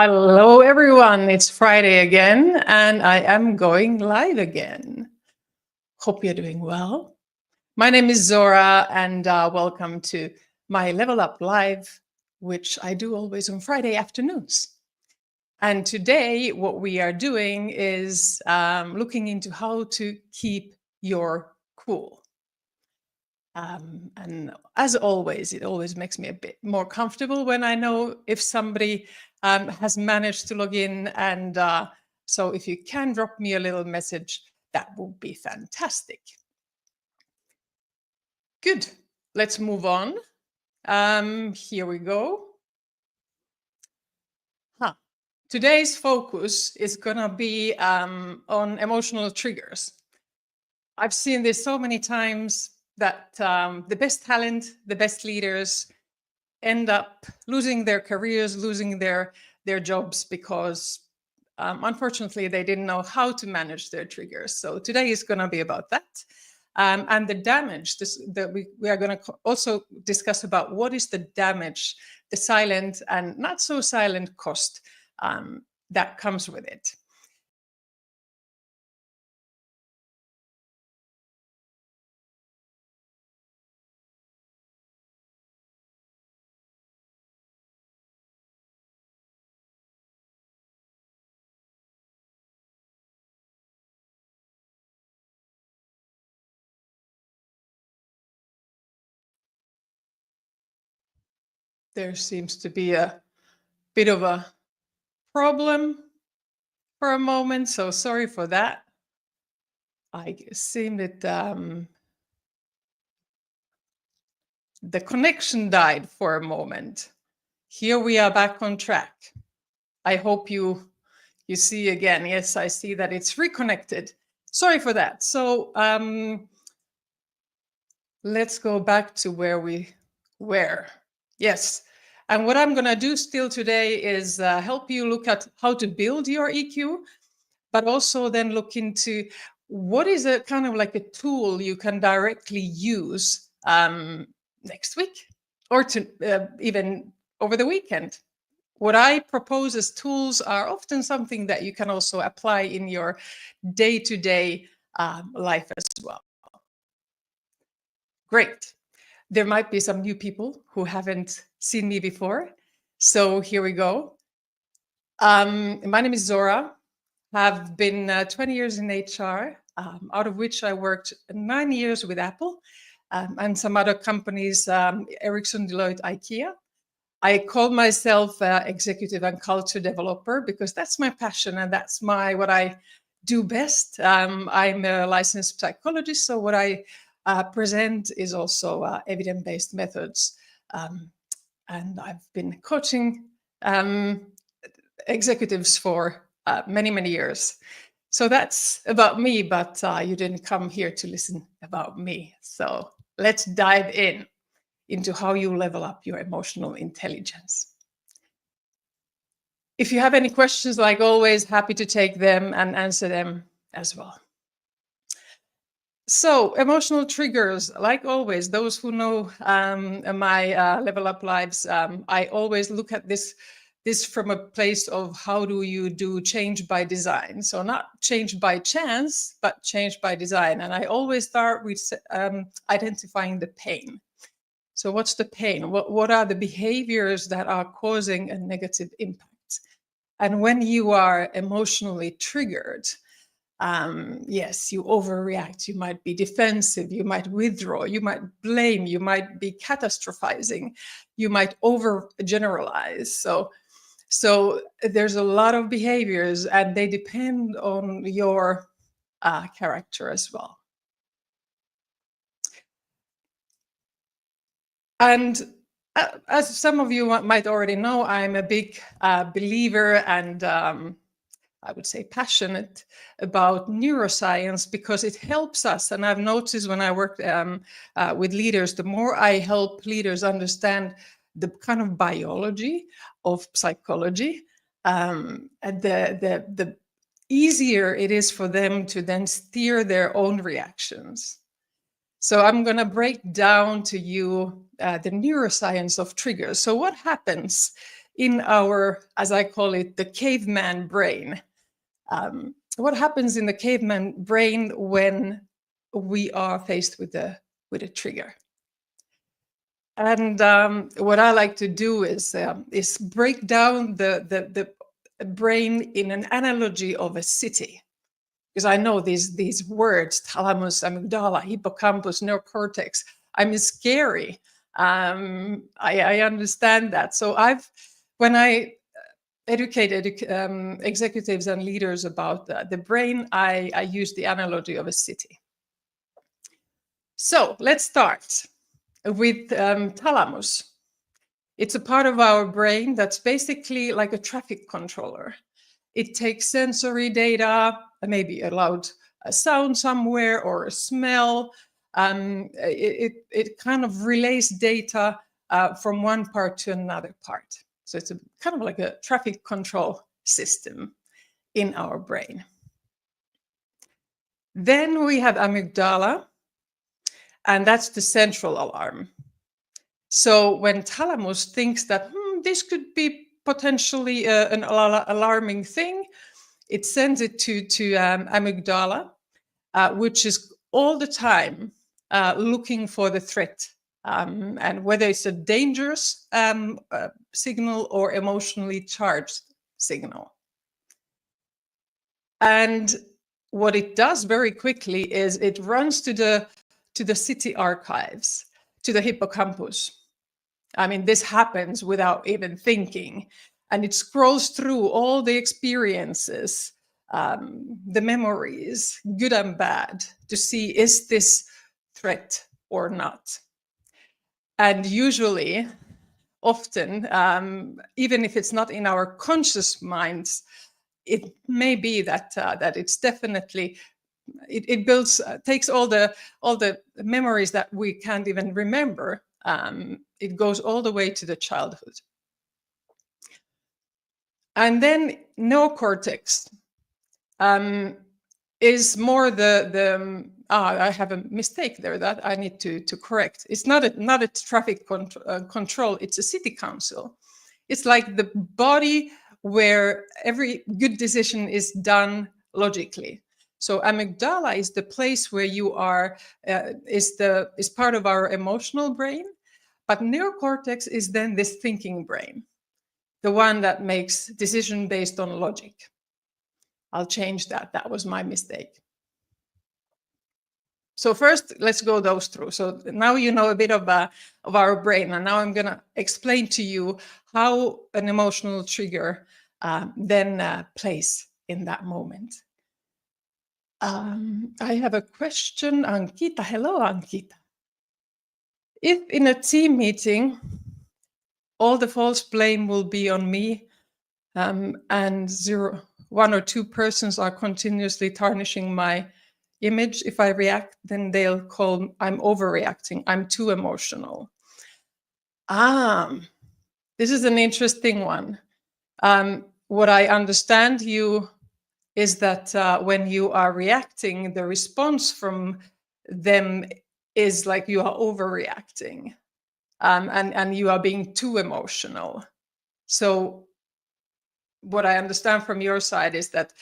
Hello, everyone. It's Friday again, and I am going live again. Hope you're doing well. My name is Zora, and welcome to my Level Up Live, which I do always on Friday afternoons. And today, what we are doing is looking into how to keep your cool. And as always, it always makes me a bit more comfortable when I know if somebody has managed to log in. And so if you can drop me a little message, that would be fantastic. Good. Let's move on. Here we go. Today's focus is going to be on emotional triggers. I've seen this so many times that the best talent, the best leaders end up losing their careers, losing their jobs because unfortunately they didn't know how to manage their triggers. So today is going to be about that. And the damage that we are going to also discuss about what is the damage, the silent and not so silent cost that comes with it. There seems to be a bit of a problem for a moment, so sorry for that. I seem that the connection died for a moment. Here we are back on track. I hope you see again. Yes, I see that it's reconnected. Sorry for that. So let's go back to where we were. Yes. And what I'm going to do still today is help you look at how to build your EQ, but also then look into what is a kind of like a tool you can directly use next week or to even over the weekend. What I propose as tools are often something that you can also apply in your day-to-day life as well. Great. There might be some new people who haven't seen me before. So here we go. My name is Zora. I've been 20 years in HR, out of which I worked 9 years with Apple and some other companies, Ericsson, Deloitte, IKEA. I call myself executive and culture developer because that's my passion and that's what I do best. I'm a licensed psychologist, so what I present is also evidence-based methods. And I've been coaching executives for many, many years. So that's about me, but you didn't come here to listen about me. So let's dive into how you level up your emotional intelligence. If you have any questions, like always, happy to take them and answer them as well. So emotional triggers, like always, those who know my Level Up Lives, I always look at this from a place of how do you do change by design. So not change by chance, but change by design. And I always start with identifying the pain. So what's the pain? What are the behaviors that are causing a negative impact? And when you are emotionally triggered, yes, you overreact, you might be defensive, you might withdraw, you might blame, you might be catastrophizing, you might overgeneralize. So there's a lot of behaviors and they depend on your character as well. And as some of you might already know, I'm a big believer and I would say passionate about neuroscience because it helps us. And I've noticed when I work with leaders, the more I help leaders understand the kind of biology of psychology, and the easier it is for them to then steer their own reactions. So I'm going to break down to you the neuroscience of triggers. So what happens in our, as I call it, the caveman brain. What happens in the caveman brain when we are faced with a trigger? And what I like to do is break down the brain in an analogy of a city, because I know these words: thalamus, amygdala, hippocampus, neocortex. I mean, scary. I understand that. So when I educate executives and leaders about the brain, I use the analogy of a city. So let's start with thalamus. It's a part of our brain that's basically like a traffic controller. It takes sensory data, maybe a loud sound somewhere or a smell. It kind of relays data from one part to another part. So it's a kind of like a traffic control system in our brain. Then we have amygdala, and that's the central alarm. So when thalamus thinks that this could be potentially an alarming thing, it sends it to amygdala, which is all the time looking for the threat, and whether it's a dangerous signal or emotionally charged signal. And what it does very quickly is it runs to the city archives, to the hippocampus. I mean, this happens without even thinking. And it scrolls through all the experiences, the memories, good and bad, to see, is this threat or not? And usually, often, even if it's not in our conscious minds, it may be that it's definitely, it builds, takes all the memories that we can't even remember. It goes all the way to the childhood. And then neocortex is more I have a mistake there that I need to correct. It's not a traffic control, it's a city council. It's like the body where every good decision is done logically. So amygdala is the place where you are, is part of our emotional brain, but neocortex is then this thinking brain, the one that makes decision based on logic. I'll change that. That was my mistake. So first, let's go those through. So now you know a bit of our brain, and now I'm going to explain to you how an emotional trigger then plays in that moment. I have a question, Ankita. Hello, Ankita. If in a team meeting, all the false blame will be on me, and one or two persons are continuously tarnishing my image, if I react, then they'll call I'm overreacting, I'm too emotional. This is an interesting one. What I understand you is that when you are reacting, the response from them is like you are overreacting, and you are being too emotional. So what I understand from your side is that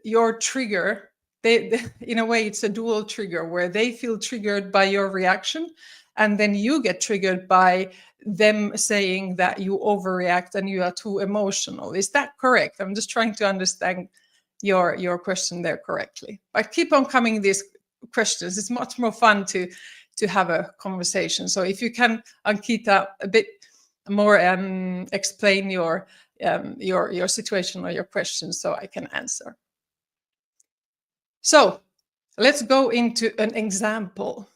your trigger, they in a way it's a dual trigger where they feel triggered by your reaction, and then you get triggered by them saying that you overreact and you are too emotional. Is that correct? I'm just trying to understand your question there correctly. But keep on coming these questions. It's much more fun to have a conversation. So if you can, Ankita, a bit more explain your situation or your question so I can answer. So let's go into an example.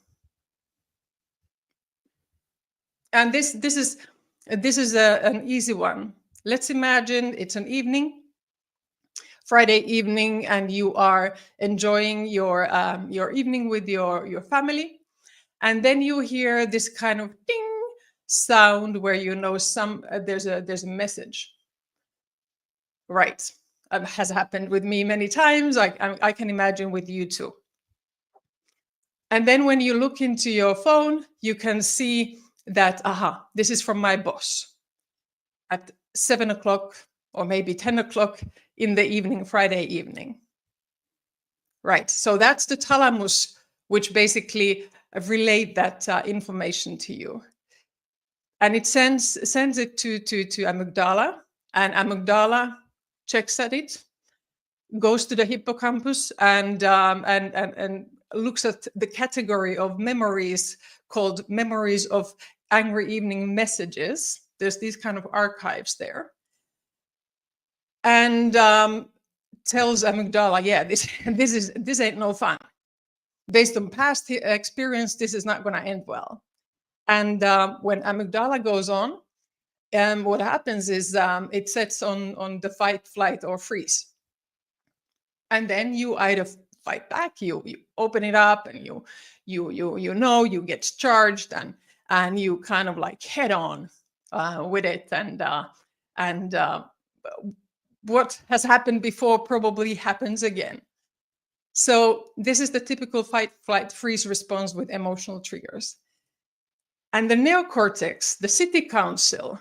And this is an easy one. Let's imagine it's an evening, Friday evening, and you are enjoying your evening with your family, and then you hear this kind of ding sound where you know there's a message. Right, has happened with me many times. I can imagine with you too. And then when you look into your phone, you can see that, aha, this is from my boss at 7 o'clock or maybe 10 o'clock in the evening, Friday evening. Right, so that's the thalamus, which basically relate that information to you. And it sends it to amygdala, and amygdala checks at it, goes to the hippocampus, and looks at the category of memories called memories of angry evening messages. There's these kind of archives there. And tells amygdala, yeah, this ain't no fun. Based on past experience, this is not going to end well. And when amygdala goes on, what happens is it sets on the fight, flight, or freeze. And then you either fight back, you open it up, and you get charged, and you kind of like head on with it, and what has happened before probably happens again. So this is the typical fight, flight, freeze response with emotional triggers. And the neocortex, the city council,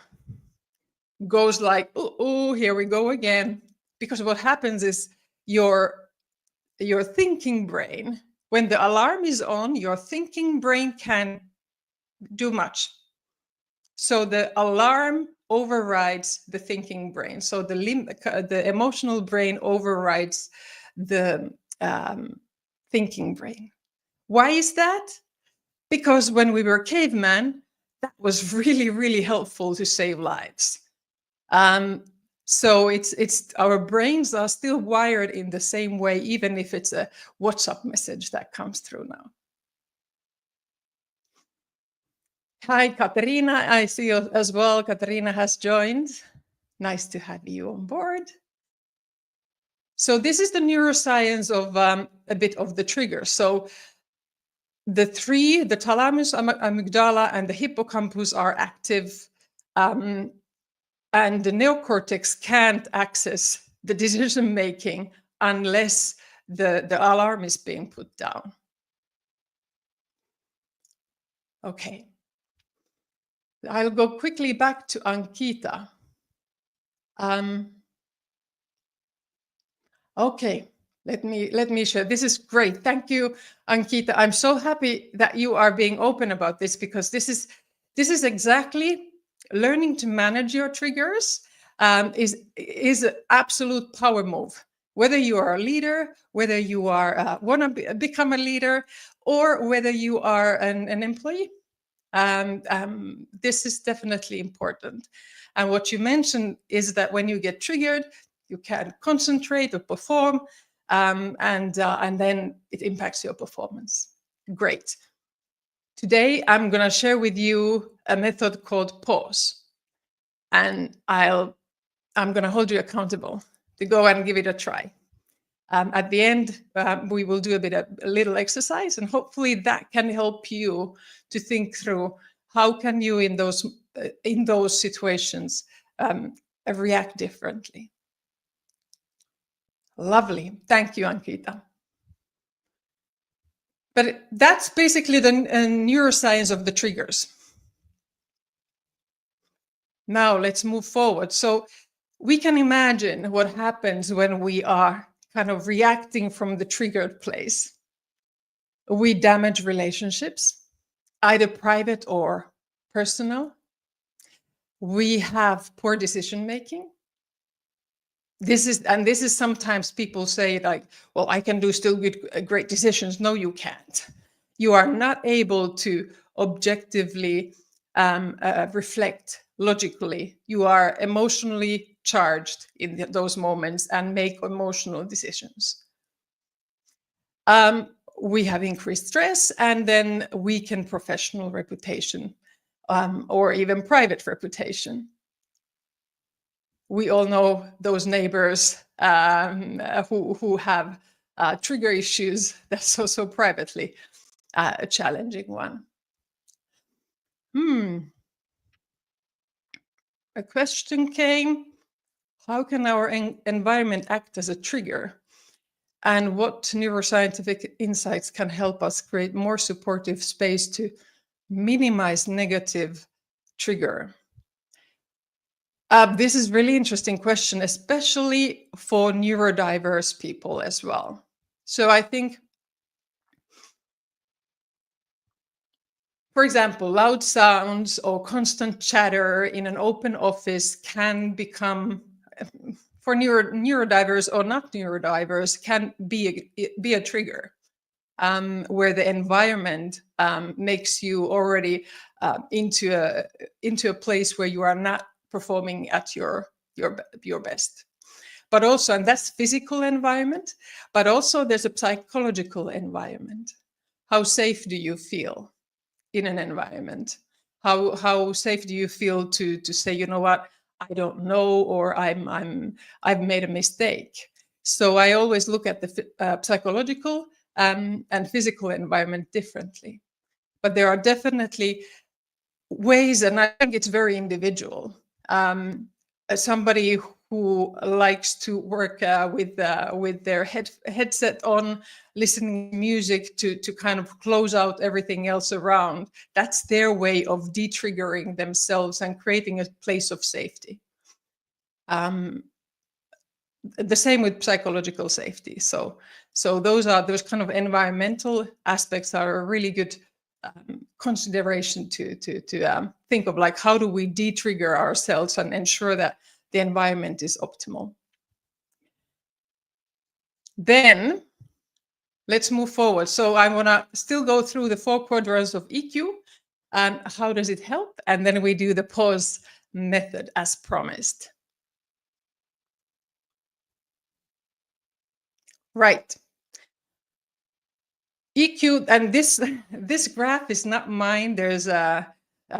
goes like, oh, here we go again. Because what happens is your thinking brain, when the alarm is on, your thinking brain can do much. So the alarm overrides the thinking brain. So the emotional brain overrides the thinking brain. Why is that? Because when we were cavemen, that was really, really helpful to save lives. So it's our brains are still wired in the same way, even if it's a WhatsApp message that comes through now. Hi, Katerina. I see you as well. Katerina has joined. Nice to have you on board. So this is the neuroscience of a bit of the trigger. So the thalamus, amygdala, and the hippocampus are active, and the neocortex can't access the decision making unless the alarm is being put down. Okay. I'll go quickly back to Ankita. Okay, let me share. This is great. Thank you, Ankita. I'm so happy that you are being open about this, because this is exactly learning to manage your triggers is an absolute power move. Whether you are a leader, whether you are want to become a leader, or whether you are an employee. This is definitely important. And what you mentioned is that when you get triggered, you can concentrate or perform, and then it impacts your performance. Great. Today, I'm going to share with you a method called pause. And I'm going to hold you accountable to go and give it a try. At the end, we will do a little exercise, and hopefully that can help you to think through how can you in those situations react differently. Lovely. Thank you, Ankita. But that's basically the neuroscience of the triggers. Now let's move forward. So we can imagine what happens when we are kind of reacting from the triggered place. We damage relationships, either private or personal. We have poor decision making. This is sometimes people say like, well, I can do still great decisions. No, you can't. You are not able to objectively reflect logically. You are emotionally charged in those moments and make emotional decisions. We have increased stress, and then weakened professional reputation, or even private reputation. We all know those neighbors who have trigger issues. That's also privately a challenging one. A question came: how can our environment act as a trigger? And what neuroscientific insights can help us create more supportive space to minimize negative trigger? This is really interesting question, especially for neurodiverse people as well. So I think, for example, loud sounds or constant chatter in an open office can become, for neurodiverse or not neurodiverse, can be a trigger. Where the environment makes you already into a place where you are not performing at your best. But also, and that's physical environment, but also there's a psychological environment. How safe do you feel in an environment? How safe do you feel to say, you know what, I don't know, or I've made a mistake? So I always look at the psychological and physical environment differently. But there are definitely ways, and I think it's very individual. Somebody who likes to work with their headset on, listening to music to kind of close out everything else around, that's their way of de-triggering themselves and creating a place of safety. The same with psychological safety. So those kind of environmental aspects are a really good consideration to think of, like, how do we de-trigger ourselves and ensure that the environment is optimal. Then let's move forward. So I want to still go through the 4 quadrants of EQ and how does it help, and then we do the pause method as promised. Right. EQ, and this graph is not mine. There's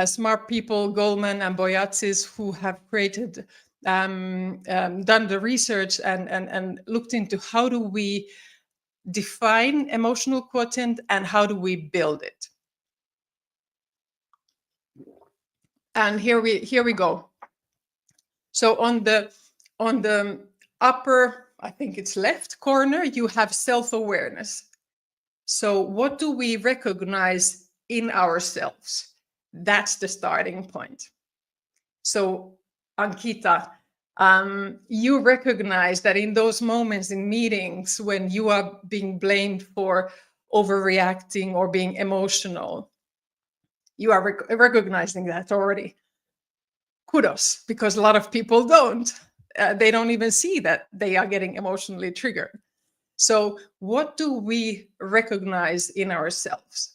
smart people, Goldman and Boyatsis, who have created, done the research and looked into how do we define emotional quotient and how do we build it. And here we go. So on the upper, I think it's left corner, you have self-awareness. So what do we recognize in ourselves? That's the starting point. So Ankita, you recognize that in those moments in meetings when you are being blamed for overreacting or being emotional, you are recognizing that already. Kudos, because a lot of people don't. They don't even see that they are getting emotionally triggered. So what do we recognize in ourselves?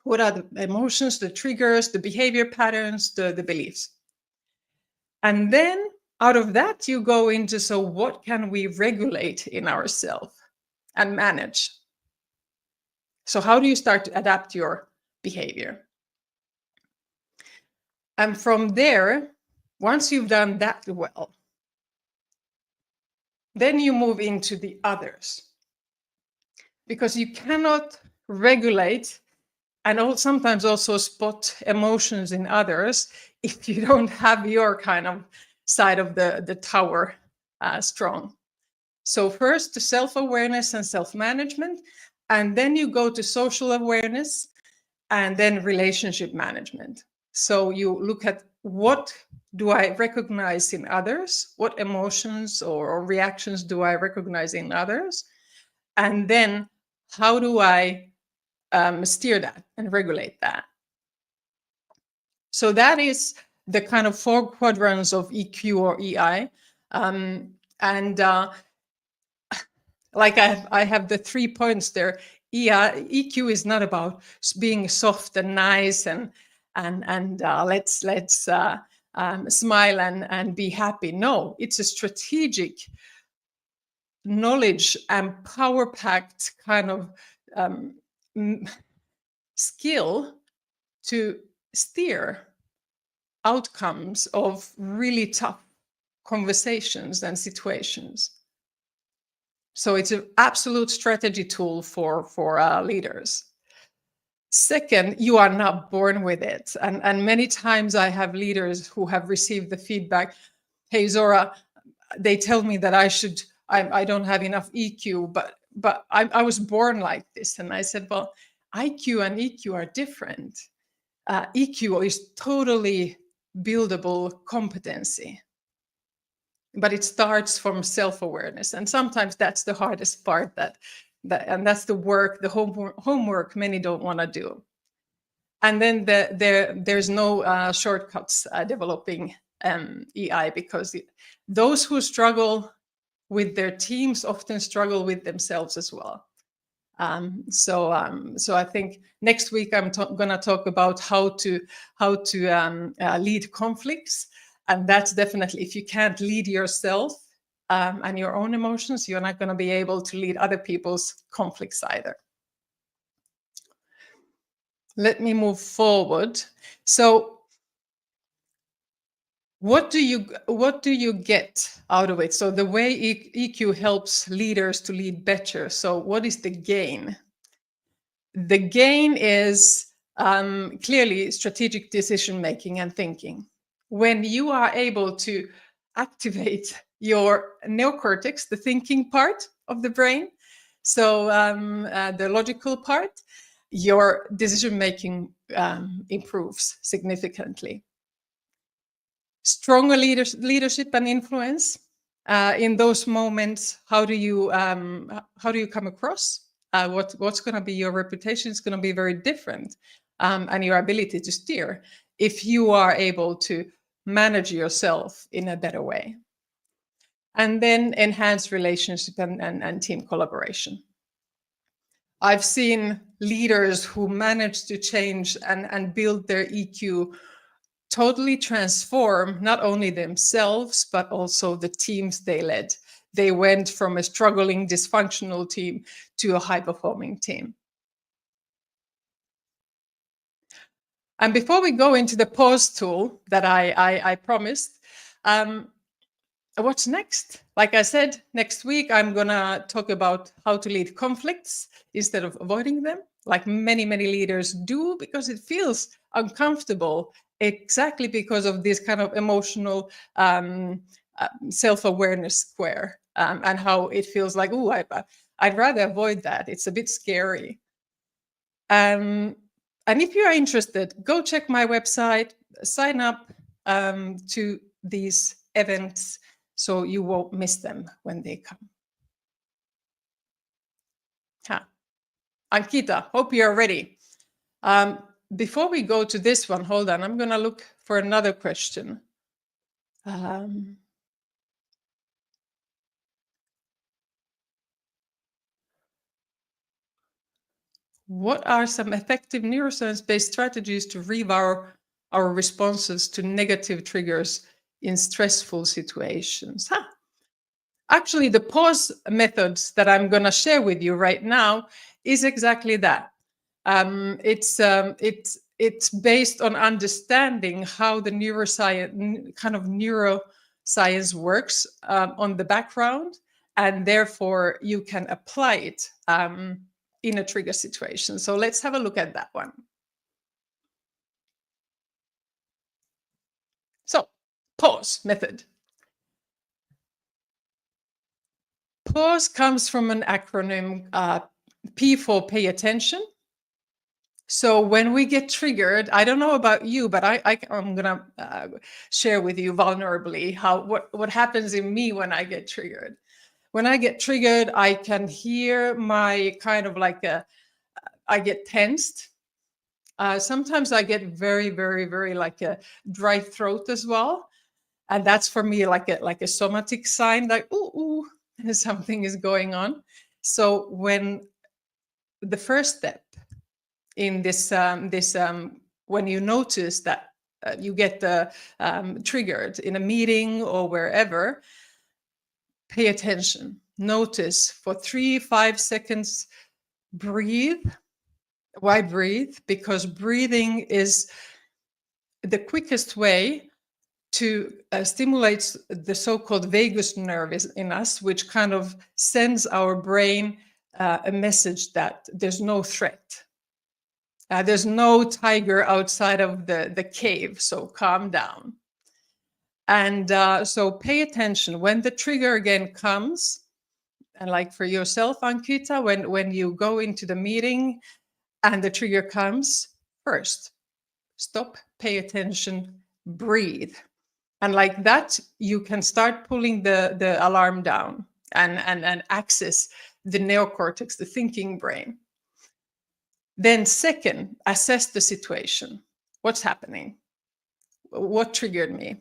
What are the emotions, the triggers, the behavior patterns, the beliefs? And then out of that, you go into, so what can we regulate in ourselves and manage? So how do you start to adapt your behavior? And from there, once you've done that well, then you move into the others. Because you cannot regulate and sometimes also spot emotions in others if you don't have your kind of side of the tower strong. So first to self-awareness and self-management, and then you go to social awareness, and then relationship management. So you look at, what do I recognize in others? What emotions or reactions do I recognize in others? And then how do I steer that and regulate that? So that is the kind of 4 quadrants of EQ or EI. Like I have the 3 points there. EQ is not about being soft and nice and let's smile and be happy. No, it's a strategic, knowledge and power-packed kind of skill to steer outcomes of really tough conversations and situations. So it's an absolute strategy tool for leaders. Second, you are not born with it. And many times I have leaders who have received the feedback, hey, Zora, they tell me that I don't have enough EQ, but I was born like this. And I said, well, IQ and EQ are different. EQ is totally buildable competency, but it starts from self-awareness, and sometimes that's the hardest part, and that's the work, the homework many don't want to do. And then there's no shortcuts developing EI, because those who struggle with their teams often struggle with themselves as well. So I think next week I'm going to talk about how to lead conflicts, and that's definitely, if you can't lead yourself and your own emotions, you're not going to be able to lead other people's conflicts either. Let me move forward. So what do you get out of it? So the way EQ helps leaders to lead better. So what is the gain? The gain is clearly strategic decision making and thinking. When you are able to activate your neocortex, the thinking part of the brain, so the logical part, your decision making improves significantly. Stronger leadership and influence. In those moments, how do you come across? What's going to be your reputation is going to be very different, and your ability to steer, if you are able to manage yourself in a better way. And then enhance relationship and team collaboration. I've seen leaders who manage to change and build their EQ totally transform not only themselves, but also the teams they led. They went from a struggling, dysfunctional team to a high-performing team. And before we go into the pause tool that I promised, what's next? Like I said, next week, I'm going to talk about how to lead conflicts instead of avoiding them, like many, many leaders do, because it feels uncomfortable, exactly because of this kind of emotional self-awareness square, and how it feels like, oh, I'd rather avoid that. It's a bit scary. And if you are interested, go check my website, sign up to these events so you won't miss them when they come. Ankita, hope you're ready. Before we go to this one, hold on, I'm going to look for another question. What are some effective neuroscience-based strategies to rewire our responses to negative triggers in stressful situations? Actually, the pause methods that I'm going to share with you right now is exactly that. It's based on understanding how the neuroscience works on the background, and therefore you can apply it in a trigger situation. So let's have a look at that one. So, pause method. Pause comes from an acronym, P for pay attention. So when we get triggered, I don't know about you, but I'm going to share with you vulnerably what happens in me when I get triggered. When I get triggered, I can hear my kind of like I get tensed. Sometimes I get very, very, very like a dry throat as well. And that's for me like a somatic sign, like, ooh, something is going on. So when the first step in this, when you notice that you get triggered in a meeting or wherever, pay attention. Notice for 3-5 seconds, breathe. Why breathe? Because breathing is the quickest way to stimulate the so-called vagus nerve in us, which kind of sends our brain a message that there's no threat. There's no tiger outside of the cave, so calm down. And so pay attention when the trigger again comes. And like for yourself, Ankita, when you go into the meeting and the trigger comes, first, stop, pay attention, breathe. And like that, you can start pulling the alarm down and access the neocortex, the thinking brain. Then second, assess the situation. What's happening? What triggered me?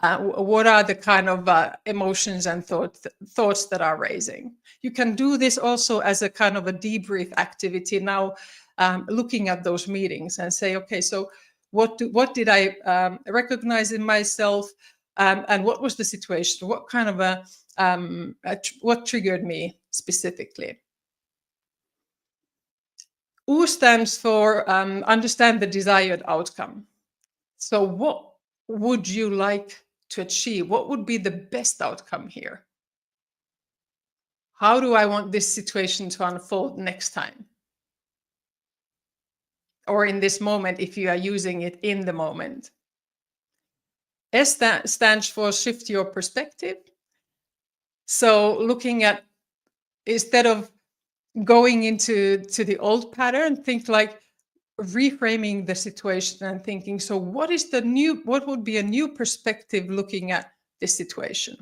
What are the kind of emotions and thoughts that are raising? You can do this also as a kind of a debrief activity now, looking at those meetings and say, okay, so what did I recognize in myself, and what was the situation? What kind of what triggered me specifically? U stands for understand the desired outcome. So what would you like to achieve? What would be the best outcome here? How do I want this situation to unfold next time? Or in this moment, if you are using it in the moment. S stands for shift your perspective. So looking at, instead of going into the old pattern, think like reframing the situation and thinking, so what would be a new perspective looking at this situation?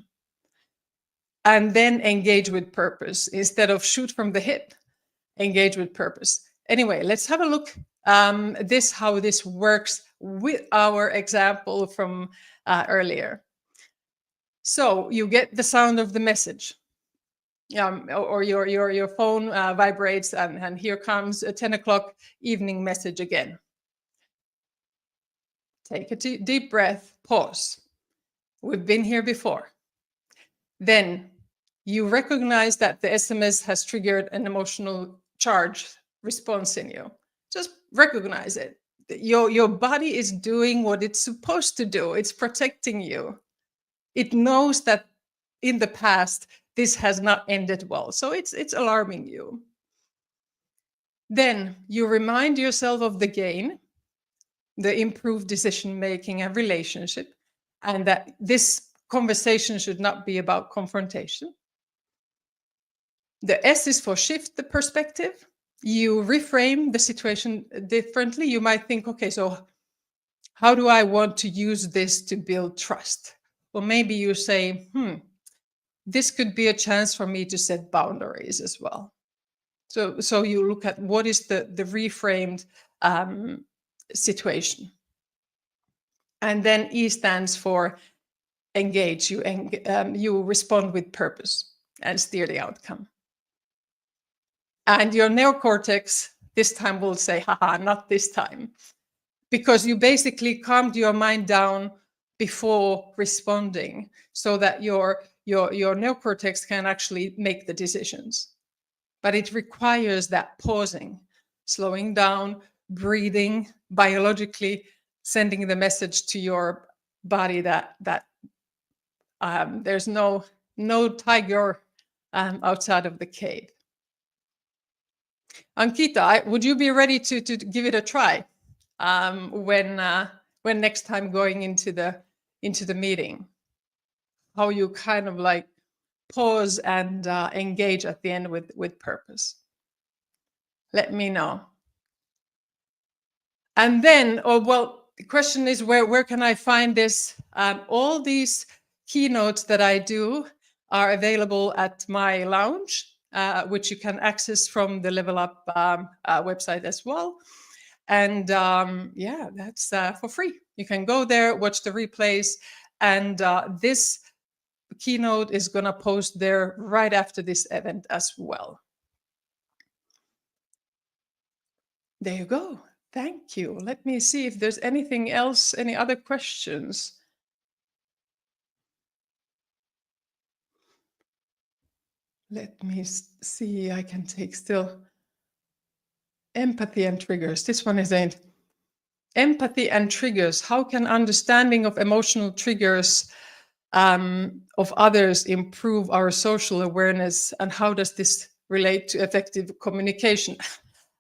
And then engage with purpose. Instead of shoot from the hip, engage with purpose. Anyway, let's have a look how this works with our example from earlier. So you get the sound of the message. Or your phone vibrates, and here comes a 10 o'clock evening message again. Take a deep breath, pause. We've been here before. Then you recognize that the SMS has triggered an emotional charge response in you. Just recognize it. Your body is doing what it's supposed to do. It's protecting you. It knows that in the past, this has not ended well. So it's alarming you. Then you remind yourself of the gain, the improved decision-making and relationship, and that this conversation should not be about confrontation. The S is for shift the perspective. You reframe the situation differently. You might think, okay, so how do I want to use this to build trust? Or maybe you say, this could be a chance for me to set boundaries as well. So you look at what is the reframed situation. And then E stands for engage. You respond with purpose and steer the outcome. And your neocortex this time will say, haha, not this time. Because you basically calmed your mind down before responding so that your neocortex can actually make the decisions. But it requires that pausing, slowing down, breathing, biologically sending the message to your body that there's no tiger outside of the cave. Ankita, would you be ready to give it a try when next time going into the meeting? How you kind of like pause and engage at the end with purpose. Let me know. And then, the question is where can I find this? All these keynotes that I do are available at my lounge, which you can access from the Level Up website as well. And yeah, that's for free. You can go there, watch the replays, and this keynote is going to post there right after this event as well. There you go. Thank you. Let me see if there's anything else, any other questions. Let me see. I can take still. Empathy and triggers. This one isn't. Empathy and triggers. How can understanding of emotional triggers of others improve our social awareness, and how does this relate to effective communication?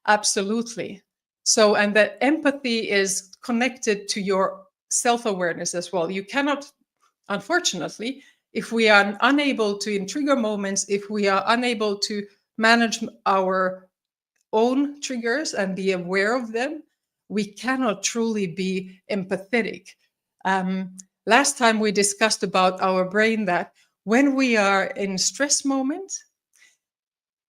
Absolutely. So, and that empathy is connected to your self-awareness as well. You cannot, unfortunately, if we are unable to, in trigger moments, if we are unable to manage our own triggers and be aware of them, we cannot truly be empathetic. Last time we discussed about our brain that when we are in stress moments,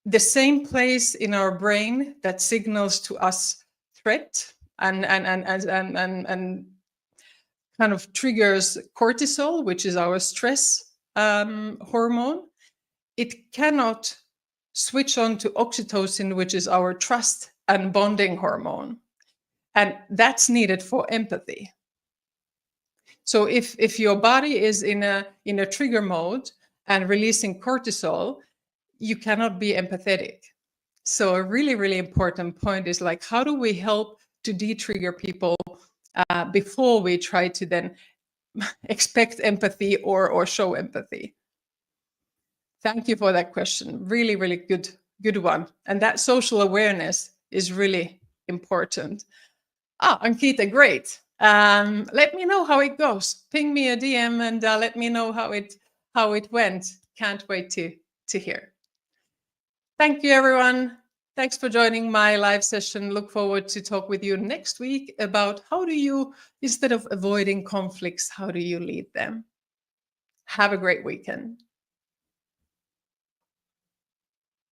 the same place in our brain that signals to us threat and kind of triggers cortisol, which is our stress hormone, it cannot switch on to oxytocin, which is our trust and bonding hormone. And that's needed for empathy. So if your body is in a trigger mode and releasing cortisol, you cannot be empathetic. So a really, really important point is like, how do we help to de-trigger people before we try to then expect empathy or show empathy? Thank you for that question. Really, really good one. And that social awareness is really important. Ankita, great. Let me know how it goes. Ping me a DM and let me know how it went. Can't wait to hear. Thank you, everyone. Thanks for joining my live session. Look forward to talk with you next week about how do you, instead of avoiding conflicts, how do you lead them? Have a great weekend.